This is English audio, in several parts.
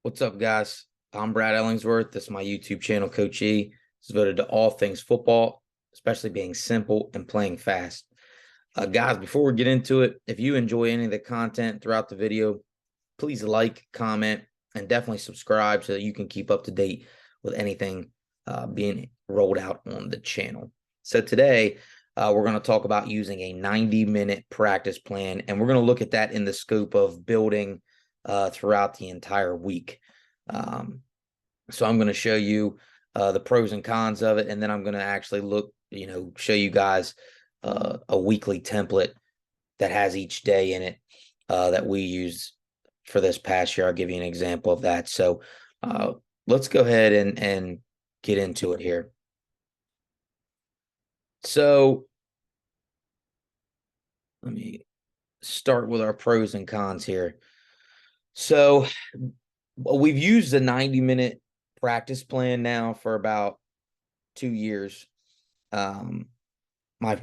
What's up, guys? I'm Brad Ellingsworth. This is my YouTube channel, Coach E. It's devoted to all things football, especially being simple and playing fast. Guys, before we get into it, if you enjoy any of the content throughout the video, please like, comment, and definitely subscribe so that you can keep up to date with anything being rolled out on the channel. So today, we're going to talk about using a 90-minute practice plan, and we're going to look at that in the scope of building throughout the entire week. So I'm going to show you the pros and cons of it, and then I'm going to actually show you guys a weekly template that has each day in it that we use for this past year. I'll give you an example of that. So let's go ahead and get into it here. So let me start with our pros and cons here. So we've used the 90-minute practice plan now for about 2 years. My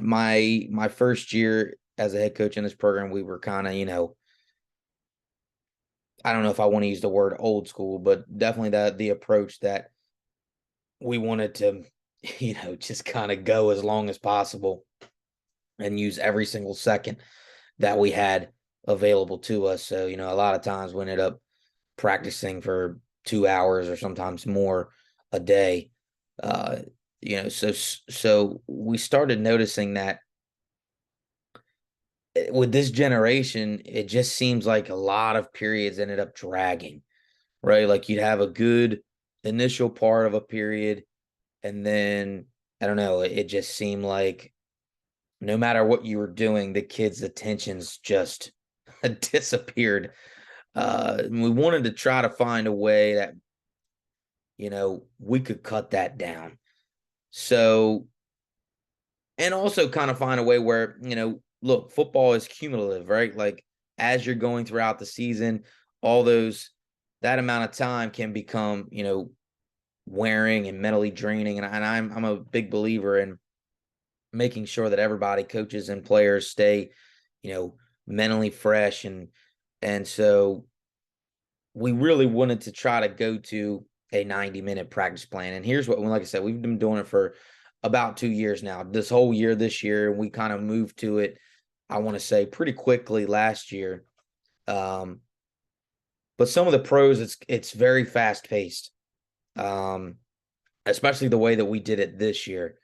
first year as a head coach in this program, we were kind of, I don't know if I want to use the word old school, but definitely the approach that we wanted to, just kind of go as long as possible and use every single second that we had available to us. So, a lot of times we ended up practicing for 2 hours or sometimes more a day. So we started noticing that with this generation, it just seems like a lot of periods ended up dragging, right? Like you'd have a good initial part of a period, and then I don't know, it just seemed like no matter what you were doing, the kids' attentions just disappeared. We wanted to try to find a way that, we could cut that down. So, and also kind of find a way where, look, football is cumulative, right? Like as you're going throughout the season, that amount of time can become, wearing and mentally draining. And I'm a big believer in making sure that everybody, coaches and players, stay, mentally fresh. And so we really wanted to try to go to a 90-minute practice plan. And here's like I said, we've been doing it for about 2 years now. This whole year, this year, we kind of moved to it, I want to say, pretty quickly last year. But some of the pros, it's very fast paced, especially the way that we did it this year.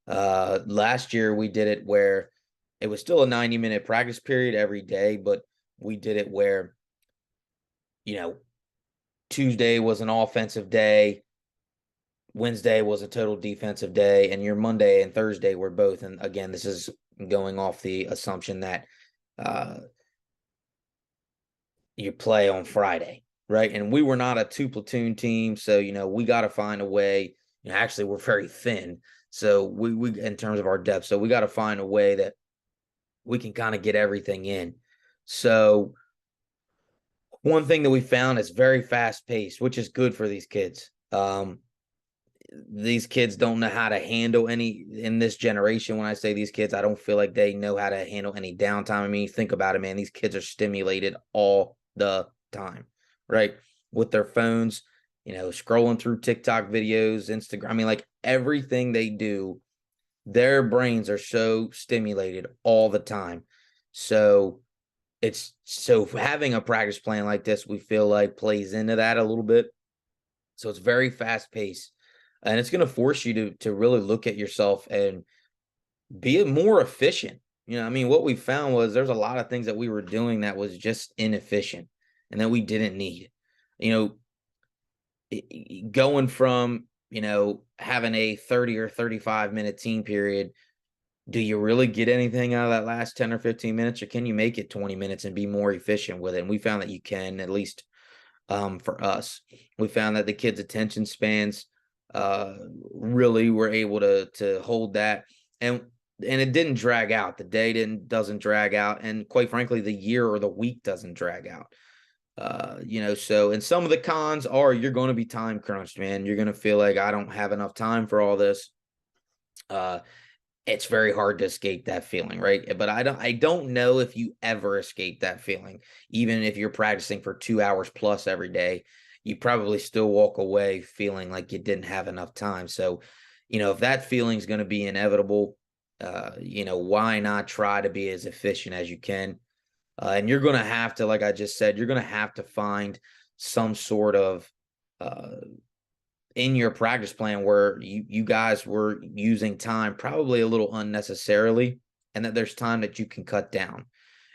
Last year we did it where it was still a 90-minute practice period every day, but we did it where, Tuesday was an offensive day, Wednesday was a total defensive day, and your Monday and Thursday were both. And again, this is going off the assumption that you play on Friday, right? And we were not a 2-platoon team, so we got to find a way. Actually, we're very thin, so we in terms of our depth, so we got to find a way that we can kind of get everything in. So one thing that we found is very fast paced, which is good for these kids. These kids don't know how to handle any in this generation. When I say these kids, I don't feel like they know how to handle any downtime. I mean, think about it, man. These kids are stimulated all the time, right? With their phones, scrolling through TikTok videos, Instagram. I mean, like everything they do, their brains are so stimulated all the time. So having a practice plan like this, we feel like plays into that a little bit. So it's very fast paced. And it's going to force you to really look at yourself and be more efficient. I mean, what we found was there's a lot of things that we were doing that was just inefficient and that we didn't need. Going from, having a 30 or 35-minute team period, do you really get anything out of that last 10 or 15 minutes, or can you make it 20 minutes and be more efficient with it? And we found that you can, at least for us. We found that the kids' attention spans really were able to hold that, and it didn't drag out. The day doesn't drag out, and quite frankly, the year or the week doesn't drag out. So, and some of the cons are you're going to be time crunched, man. You're going to feel like I don't have enough time for all this. It's very hard to escape that feeling, right? But I don't know if you ever escape that feeling, even if you're practicing for 2 hours plus every day. you probably still walk away feeling like you didn't have enough time. So, if that feeling is going to be inevitable, why not try to be as efficient as you can? And you're going to have to, like I just said, you're going to have to find some sort of uh, in your practice plan where you guys were using time probably a little unnecessarily, and that there's time that you can cut down.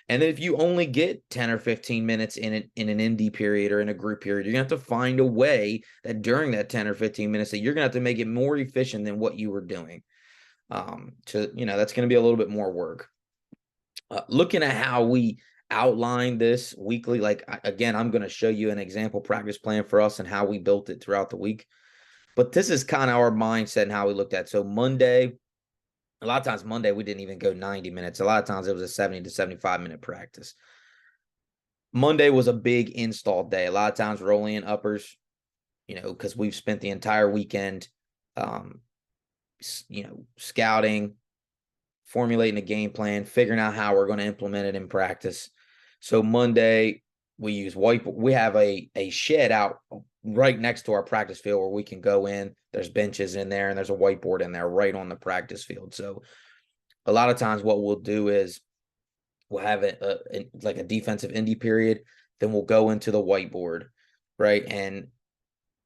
And if you only get 10 or 15 minutes in an indie period or in a group period, you're going to have to find a way that during that 10 or 15 minutes that you're going to have to make it more efficient than what you were doing. That's going to be a little bit more work. Looking at how we outline this weekly, like again, I'm going to show you an example practice plan for us and how we built it throughout the week. But this is kind of our mindset and how we looked at. So Monday, a lot of times Monday, we didn't even go 90 minutes. A lot of times it was a 70 to 75-minute practice. Monday was a big install day. A lot of times rolling in uppers, because we've spent the entire weekend, scouting, formulating a game plan, figuring out how we're going to implement it in practice. So Monday, we use whiteboard. We have a shed out right next to our practice field where we can go in. There's benches in there and there's a whiteboard in there right on the practice field. So a lot of times what we'll do is we'll have like a defensive indie period. Then we'll go into the whiteboard, right? And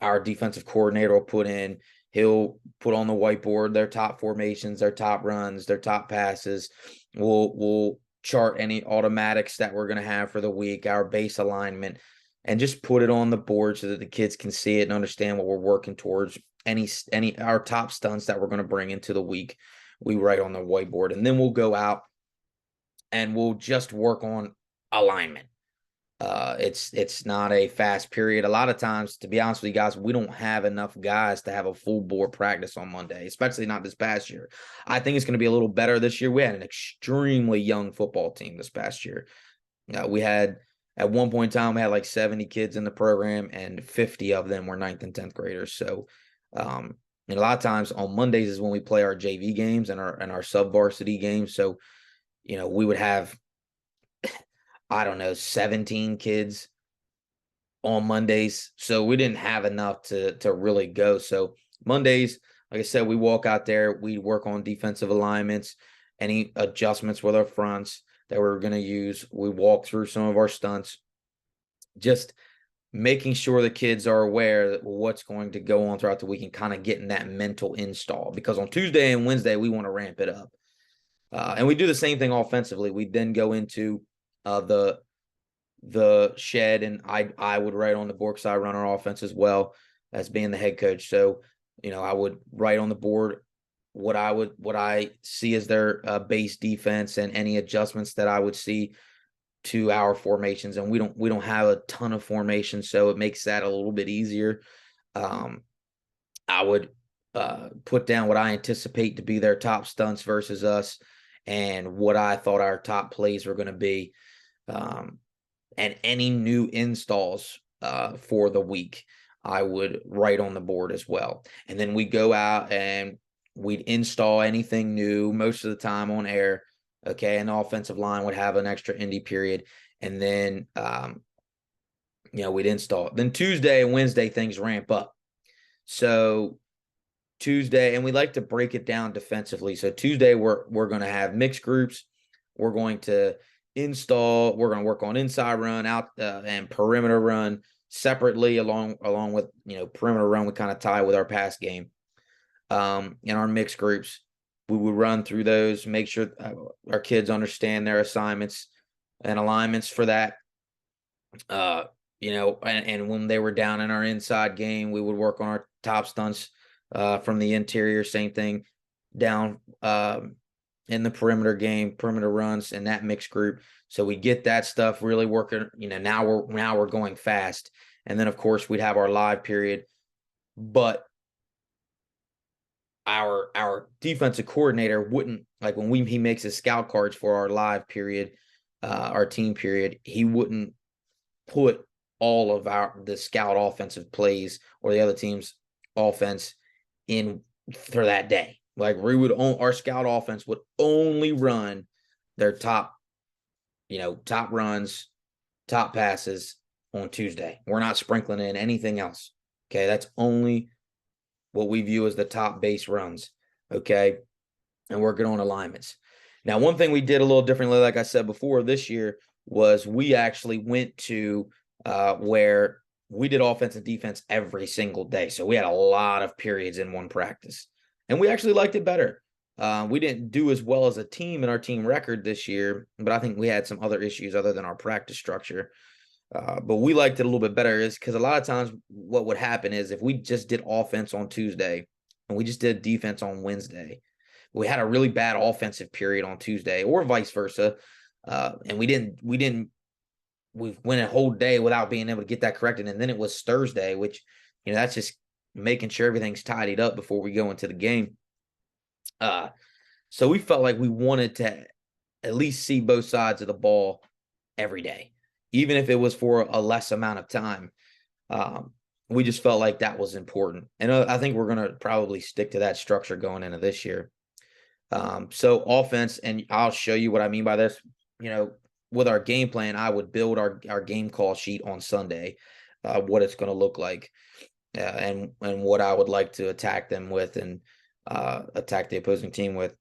our defensive coordinator will he'll put on the whiteboard their top formations, their top runs, their top passes. We'll chart any automatics that we're going to have for the week, our base alignment, and just put it on the board so that the kids can see it and understand what we're working towards. Our top stunts that we're going to bring into the week, we write on the whiteboard, and then we'll go out and we'll just work on alignment. It's not a fast period. A lot of times, to be honest with you guys, we don't have enough guys to have a full board practice on Monday, especially not this past year. I think it's going to be a little better this year. We had an extremely young football team this past year. We had, at one point in time, we had like 70 kids in the program, and 50 of them were 9th and 10th graders. So, and a lot of times on Mondays is when we play our JV games and our sub varsity games. So, we would have, I don't know, 17 kids on Mondays. So we didn't have enough to really go. So Mondays, like I said, we walk out there, we work on defensive alignments, any adjustments with our fronts that we're going to use. We walk through some of our stunts, just making sure the kids are aware that what's going to go on throughout the week and kind of getting that mental install. Because on Tuesday and Wednesday, we want to ramp it up. And we do the same thing offensively. We then go into the shed, and I would write on the board because I run our offense as well as being the head coach. So, I would write on the board what I see as their base defense and any adjustments that I would see to our formations. And we don't have a ton of formations, so it makes that a little bit easier. I would put down what I anticipate to be their top stunts versus us, and what I thought our top plays were going to be, and any new installs for the week, I would write on the board as well. And then we go out and we'd install anything new most of the time on air. Okay. And the offensive line would have an extra indie period. And then, we'd install. Then Tuesday and Wednesday, things ramp up. So Tuesday, and we like to break it down defensively. So Tuesday, we're going to have mixed groups. We're going to install. We're going to work on inside run, out and perimeter run separately, along with perimeter run. We kind of tie with our pass game. In our mixed groups, we would run through those, make sure our kids understand their assignments and alignments for that. And when they were down in our inside game, we would work on our top stunts from the interior. Same thing down in the perimeter game, perimeter runs in that mixed group. So we get that stuff really working. Now we're going fast. And then of course we'd have our live period, but our defensive coordinator wouldn't, like when he makes his scout cards for our live period, our team period, he wouldn't put all of the scout offensive plays or the other team's offense in for that day. Like our scout offense would only run their top runs, top passes, on Tuesday. We're not sprinkling in anything else. Okay. That's only what we view as the top base runs. Okay. And working on alignments. Now, one thing we did a little differently, like I said before, this year was we actually went to where we did offense and defense every single day. So we had a lot of periods in one practice, and we actually liked it better. We didn't do as well as a team in our team record this year, but I think we had some other issues other than our practice structure. But we liked it a little bit better, is because a lot of times what would happen is if we just did offense on Tuesday and we just did defense on Wednesday, we had a really bad offensive period on Tuesday, or vice versa, and we went a whole day without being able to get that corrected, and then it was Thursday, which that's just making sure everything's tidied up before we go into the game. So we felt like we wanted to at least see both sides of the ball every day, even if it was for a less amount of time. We just felt like that was important, and I think we're going to probably stick to that structure going into this year. So offense, and I'll show you what I mean by this. With our game plan, I would build our game call sheet on Sunday, what it's going to look like, and what I would like to attack them with, and attack the opposing team with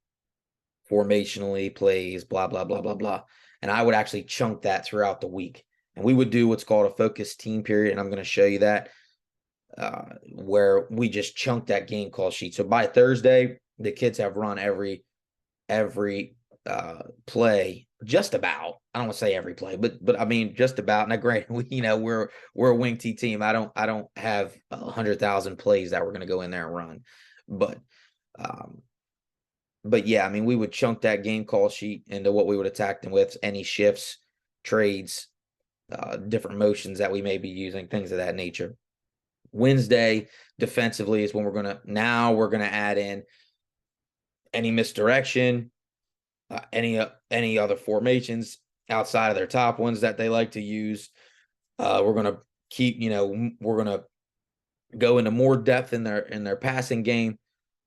formationally, plays, blah, blah, blah, blah, blah. And I would actually chunk that throughout the week. And we would do what's called a focused team period. And I'm going to show you that, where we just chunk that game call sheet. So by Thursday, the kids have run every play, just about. I don't want to say every play, but I mean just about. Now, granted, we're a wing T team. I don't have 100,000 plays that we're going to go in there and run, but yeah, I mean, we would chunk that game call sheet into what we would attack them with, any shifts, trades, different motions that we may be using, things of that nature. Wednesday defensively is when we're going to add in any misdirection, any other formations outside of their top ones that they like to use. We're going to we're going to go into more depth in their passing game.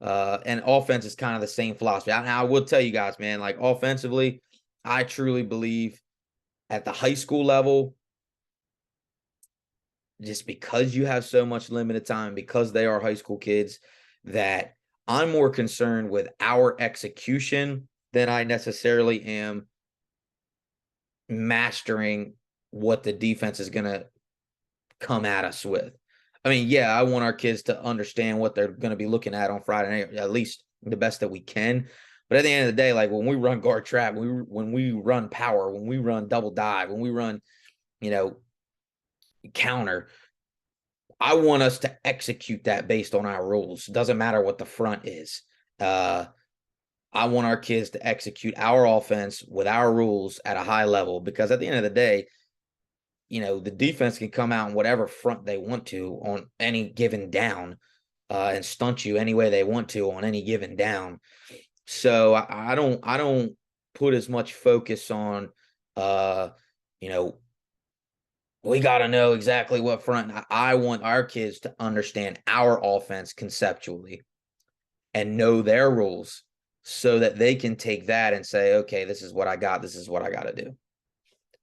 And offense is kind of the same philosophy. I will tell you guys, man, like offensively, I truly believe at the high school level, just because you have so much limited time, because they are high school kids, that I'm more concerned with our execution than I necessarily am mastering what the defense is going to come at us with. I mean, yeah, I want our kids to understand what they're going to be looking at on Friday night, at least the best that we can. But at the end of the day, like when we run guard trap, when we run power, when we run double dive, when we run, counter, I want us to execute that based on our rules. Doesn't matter what the front is. I want our kids to execute our offense with our rules at a high level, because at the end of the day, the defense can come out in whatever front they want to on any given down, and stunt you any way they want to on any given down. So I don't put as much focus on, we got to know exactly what front. I want our kids to understand our offense conceptually and know their rules, so that they can take that and say, okay, this is what I got. This is what I got to do.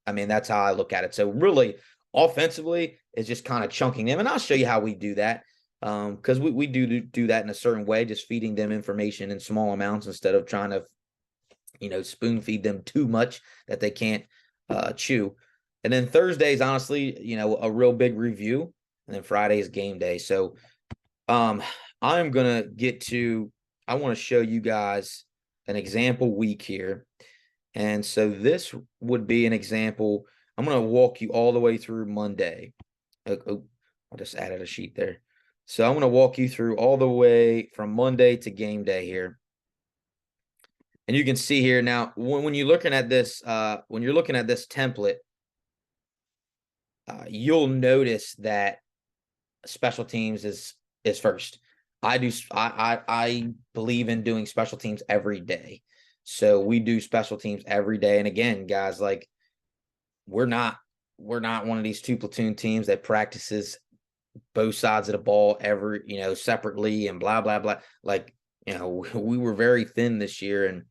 I mean, that's how I look at it. So really, offensively, it's just kind of chunking them. And I'll show you how we do that, because we do that in a certain way, just feeding them information in small amounts instead of trying to, spoon feed them too much that they can't chew. And then Thursday's honestly, a real big review. And then Friday's game day. So I'm going to I want to show you guys an example week here. And so this would be an example. I'm going to walk you all the way through Monday. I just added a sheet there. So I'm going to walk you through all the way from Monday to game day here. And you can see here now, when you're looking at this, template, you'll notice that special teams is first. I believe in doing special teams every day. So we do special teams every day. And again, guys, like we're not one of these two platoon teams that practices both sides of the ball separately and blah, blah, blah. Like, we were very thin this year.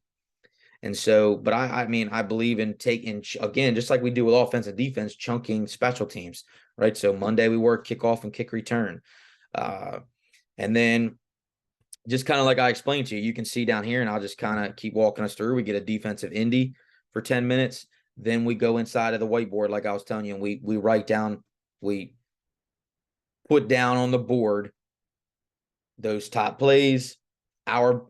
And so, but I mean, I believe in taking, again, just like we do with offense and defense, chunking special teams, right? So Monday we work kickoff and kick return. And then just kind of like I explained to you, you can see down here, and I'll just kind of keep walking us through. We get a defensive indie for 10 minutes. Then we go inside of the whiteboard, like I was telling you, and we write down, we put down on the board those top plays, our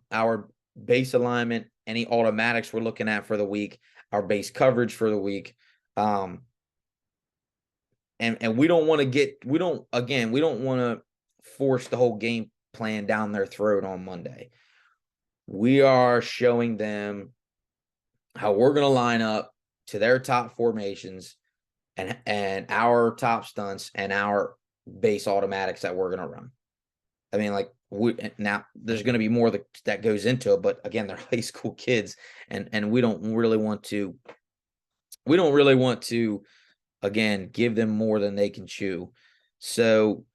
base alignment, any automatics we're looking at for the week, our base coverage for the week. And we don't want to force the whole game plan down their throat on Monday. We are showing them how we're going to line up to their top formations and our top stunts and our base automatics that we're going to run. I mean, like, now there's going to be more that goes into it, but again, they're high school kids, and we don't really want to again give them more than they can chew. So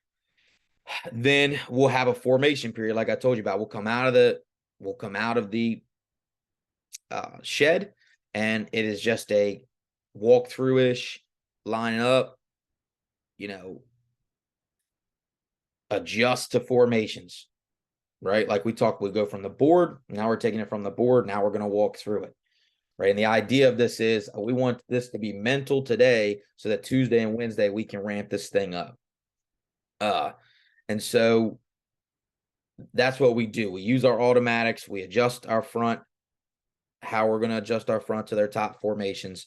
then we'll have a formation period, like I told you about. We'll come out of the shed, and it is just a walkthrough-ish, line up, adjust to formations, right? Like we go from the board. Now we're taking it from the board. Now we're going to walk through it, right? And the idea of this is we want this to be mental today so that Tuesday and Wednesday we can ramp this thing up. And so that's what we do. We use our automatics. We adjust our front, how we're going to adjust our front to their top formations.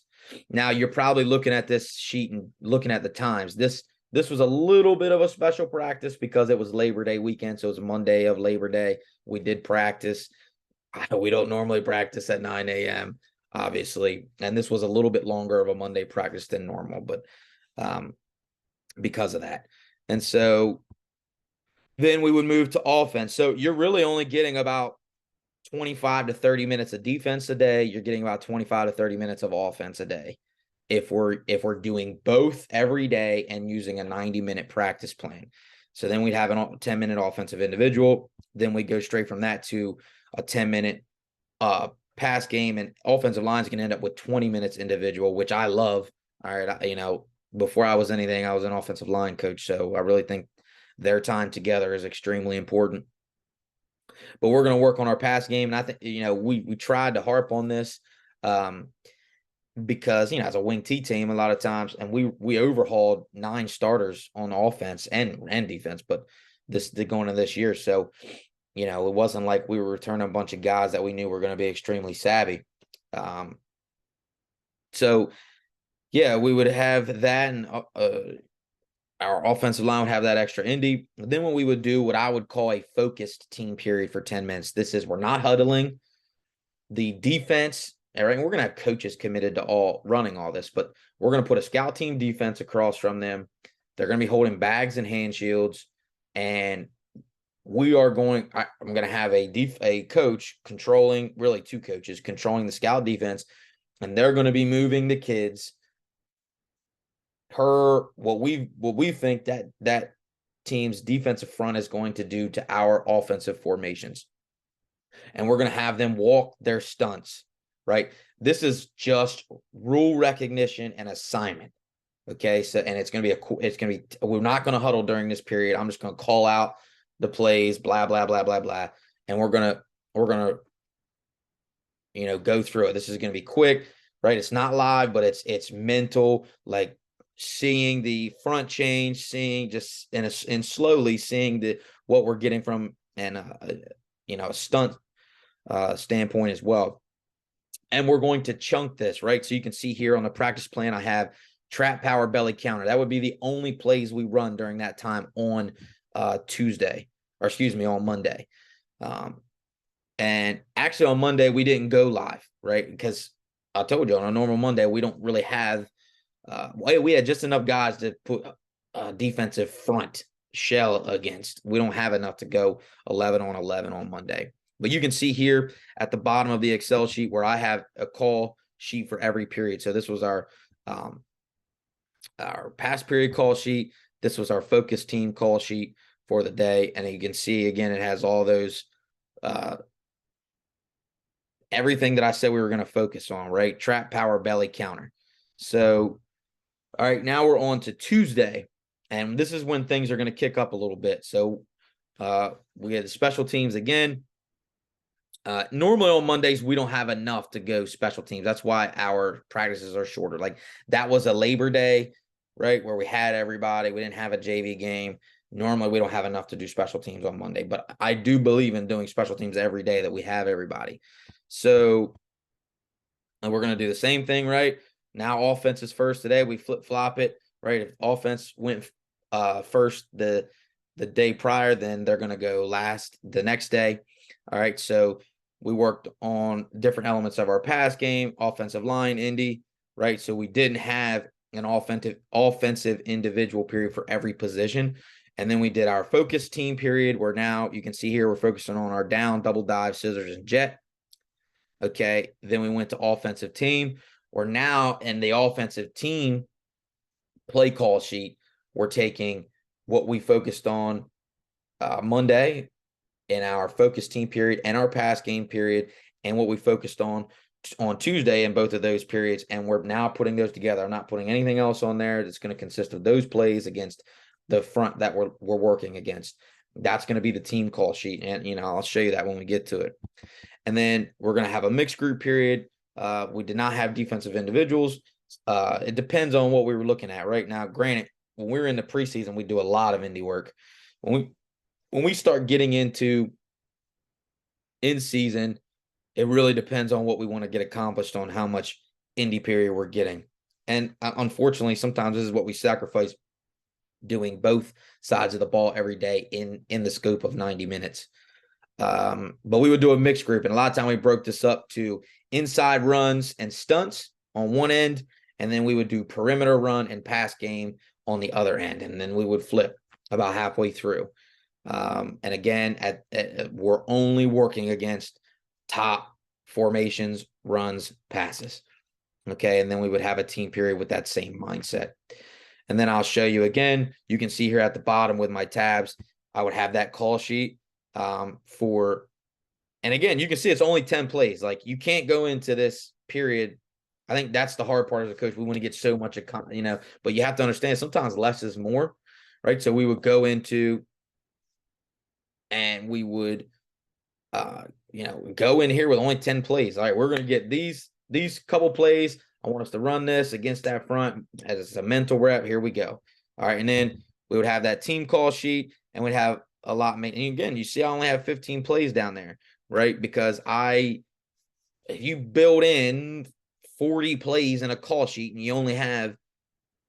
Now you're probably looking at this sheet and looking at the times. This was a little bit of a special practice because it was Labor Day weekend. So it was Monday of Labor Day. We did practice. We don't normally practice at 9 a.m., obviously. And this was a little bit longer of a Monday practice than normal, but because of that. And so then we would move to offense. So you're really only getting about 25 to 30 minutes of defense a day. You're getting about 25 to 30 minutes of offense a day if we're doing both every day and using a 90-minute practice plan. So then we'd have a 10-minute offensive individual. Then we go straight from that to a 10-minute pass game, and offensive lines can end up with 20 minutes individual, which I love. All right, before I was anything, I was an offensive line coach, so I really think their time together is extremely important. But we're going to work on our pass game, and I think we tried to harp on this because as a wing T team, a lot of times, and we overhauled 9 starters on offense and defense, but going into this year, so it wasn't like we were returning a bunch of guys that we knew were going to be extremely savvy. So yeah, we would have that, and our offensive line would have that extra indie. Then when we would do what I would call a focused team period for 10 minutes, this is, we're not huddling. The defense, all right, and we're going to have coaches committed to running all this, but we're going to put a scout team defense across from them. They're going to be holding bags and hand shields, and I'm going to have a coach controlling, really 2 coaches controlling the scout defense, and they're going to be moving the kids what we think that team's defensive front is going to do to our offensive formations. And we're going to have them walk their stunts, right? This is just rule recognition and assignment. Okay. So, and we're not going to huddle during this period. I'm just going to call out the plays, blah, blah, blah, blah, blah. And we're going to, go through it. This is going to be quick, right? It's not live, but it's mental, like seeing the front change, seeing just and slowly seeing what we're getting from a stunt standpoint as well. And we're going to chunk this, right? So you can see here on the practice plan, I have trap power belly counter. That would be the only plays we run during that time on on Monday. And actually on Monday, we didn't go live, right? Because I told you on a normal Monday, we don't really have we had just enough guys to put a defensive front shell against. We don't have enough to go 11 on 11 on Monday. But you can see here at the bottom of the Excel sheet where I have a call sheet for every period. So this was our pass period call sheet. This was our focus team call sheet for the day. And you can see, again, it has all those everything that I said we were going to focus on, right? Trap, power, belly, counter. So, all right, now we're on to Tuesday, and this is when things are going to kick up a little bit. So, we had the special teams again. Normally on Mondays, we don't have enough to go special teams. That's why our practices are shorter. Like that was a Labor Day, right? Where we had everybody. We didn't have a JV game. Normally, we don't have enough to do special teams on Monday, but I do believe in doing special teams every day that we have everybody. So, and we're going to do the same thing, right? Now offense is first today. We flip-flop it, right? If offense went first the day prior, then they're going to go last the next day. All right, so we worked on different elements of our pass game, offensive line, Indy, right? So we didn't have an offensive individual period for every position. And then we did our focus team period, where now you can see here we're focusing on our down, double dive, scissors, and jet. Okay, then we went to offensive team. We're now in the offensive team play call sheet. We're taking what we focused on Monday in our focus team period and our pass game period, and what we focused on Tuesday in both of those periods. And we're now putting those together. I'm not putting anything else on there that's going to consist of those plays against the front that we're working against. That's going to be the team call sheet. And, I'll show you that when we get to it. And then we're going to have a mixed group period. We did not have defensive individuals. It depends on what we were looking at right now. Granted, when we were in the preseason, we do a lot of indie work. When we start getting into in season, it really depends on what we want to get accomplished on how much indie period we're getting. And unfortunately, sometimes this is what we sacrifice, doing both sides of the ball every day in the scope of 90 minutes. But we would do a mixed group, and a lot of time we broke this up to inside runs and stunts on one end, and then we would do perimeter run and pass game on the other end, and then we would flip about halfway through. And again, we're only working against top formations, runs, passes. Okay, and then we would have a team period with that same mindset. And then I'll show you again. You can see here at the bottom with my tabs, I would have that call sheet and again, you can see it's only 10 plays. Like you can't go into this period. I think that's the hard part as a coach. We want to get so much, but you have to understand sometimes less is more, right? So we would go into and we would, go in here with only 10 plays. All right, we're going to get these couple plays. I want us to run this against that front as a mental rep. Here we go. All right, and then we would have that team call sheet, and we'd have a lot. And again, you see I only have 15 plays down there, right? Because if you build in 40 plays in a call sheet and you only have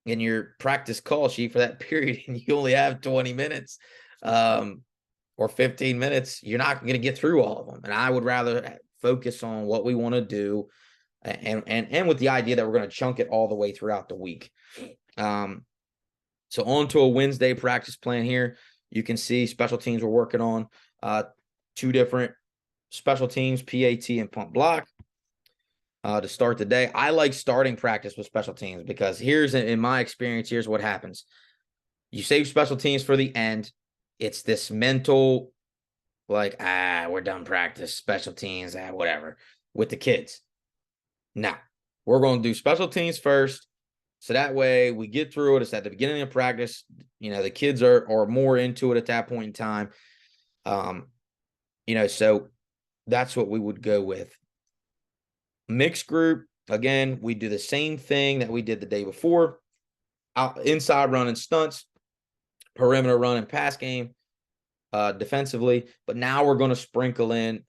in your practice call sheet for that period and you only have 20 minutes or 15 minutes, you're not going to get through all of them. And I would rather focus on what we want to do and with the idea that we're going to chunk it all the way throughout the week. So on to a Wednesday practice plan here. You can see special teams we're working on 2 different special teams, PAT and punt block, to start the day. I like starting practice with special teams because in my experience, here's what happens. You save special teams for the end. It's this mental, like, we're done practice, special teams, whatever, with the kids. Now, we're going to do special teams first. So that way we get through it. It's at the beginning of practice. The kids are more into it at that point in time. So that's what we would go with. Mixed group, again, we do the same thing that we did the day before. Inside run and stunts, perimeter run and pass game defensively. But now we're going to sprinkle in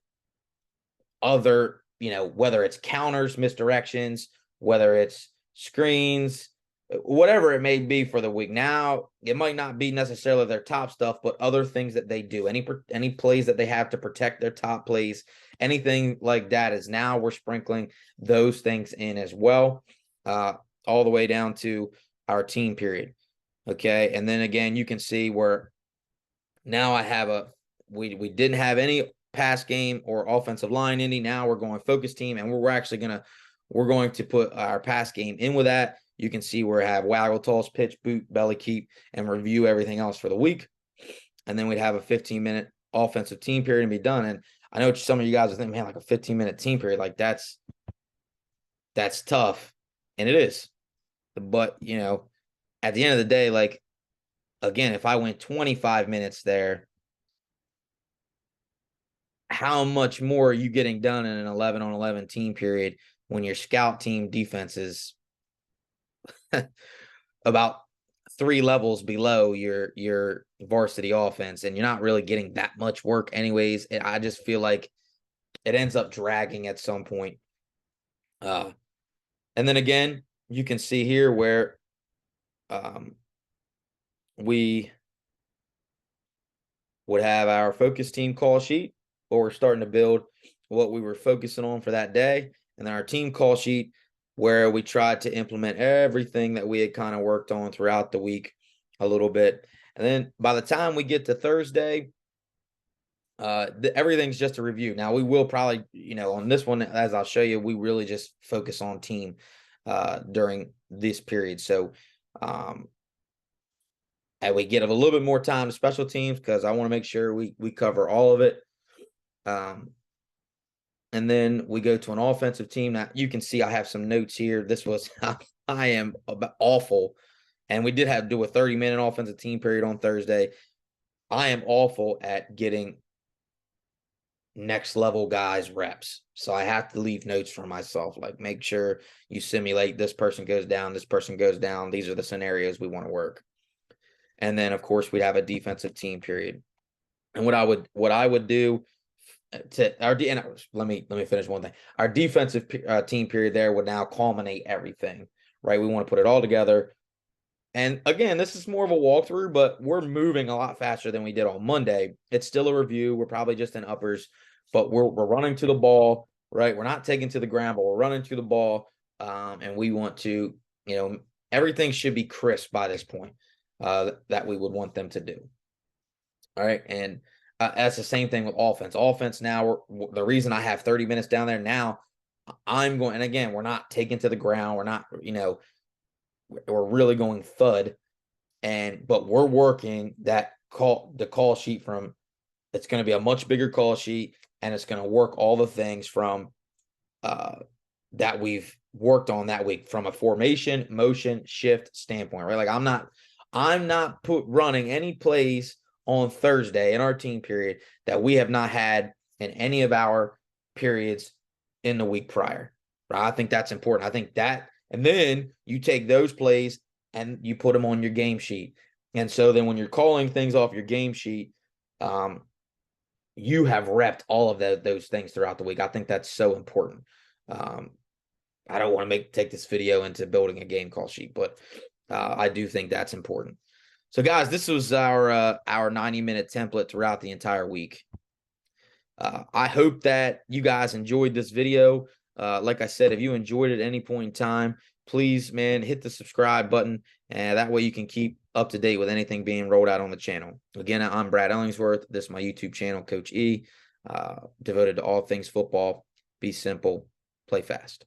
other, whether it's counters, misdirections, whether it's screens, whatever it may be for the week. Now, it might not be necessarily their top stuff, but other things that they do, any plays that they have to protect their top plays, anything like that is now we're sprinkling those things in as well, all the way down to our team period. Okay. And then again, you can see where now I have we didn't have any pass game or offensive line ending. Now we're going focus team, and we're going to put our pass game in with that. You can see where I have waggle, toss, pitch, boot, belly, keep, and review everything else for the week. And then we'd have a 15-minute offensive team period and be done. And I know some of you guys are thinking, man, like a 15-minute team period, like that's tough. And it is. But, at the end of the day, like, again, if I went 25 minutes there, how much more are you getting done in an 11-on-11 team period when your scout team defense is about 3 levels below your varsity offense, and you're not really getting that much work anyways? And I just feel like it ends up dragging at some point. And then again, you can see here where we would have our focus team call sheet, where we're starting to build what we were focusing on for that day, and then our team call sheet, where we tried to implement everything that we had kind of worked on throughout the week a little bit. And then by the time we get to Thursday, everything's just a review. Now we will probably, on this one, as I'll show you, we really just focus on team during this period. So, and we get a little bit more time to special teams because I want to make sure we cover all of it. And then we go to an offensive team. Now you can see I have some notes here. This was I am awful, and we did have to do a 30-minute offensive team period on Thursday. I am awful at getting next level guys reps, so I have to leave notes for myself, like make sure you simulate this person goes down, this person goes down, these are the scenarios we want to work. And then of course we'd have a defensive team period. And what I would do to our and let me finish one thing. Our defensive team period there would now culminate everything, right? We want to put it all together. And again, this is more of a walkthrough, but we're moving a lot faster than we did on Monday. It's still a review. We're probably just in uppers, but we're running to the ball, right? We're not taking to the ground, but we're running to the ball. And we want to, everything should be crisp by this point that we would want them to do. All right. And that's the same thing with offense. Offense now, the reason I have 30 minutes down there now, I'm going, and again, we're not taking to the ground. We're not, we're really going thud. But we're working the call sheet from, it's going to be a much bigger call sheet, and it's going to work all the things from that we've worked on that week from a formation, motion, shift standpoint, right? Like I'm not running any plays on Thursday in our team period that we have not had in any of our periods in the week prior, right? I think that's important. I think that, and then you take those plays and you put them on your game sheet. And so then when you're calling things off your game sheet, you have repped all of those things throughout the week. I think that's so important. I don't want to take this video into building a game call sheet, but I do think that's important. So guys, this was our 90-minute template throughout the entire week. I hope that you guys enjoyed this video. Like I said, if you enjoyed it at any point in time, please, man, hit the subscribe button, and that way you can keep up to date with anything being rolled out on the channel. Again, I'm Brad Ellingsworth. This is my YouTube channel, Coach E, devoted to all things football. Be simple, play fast.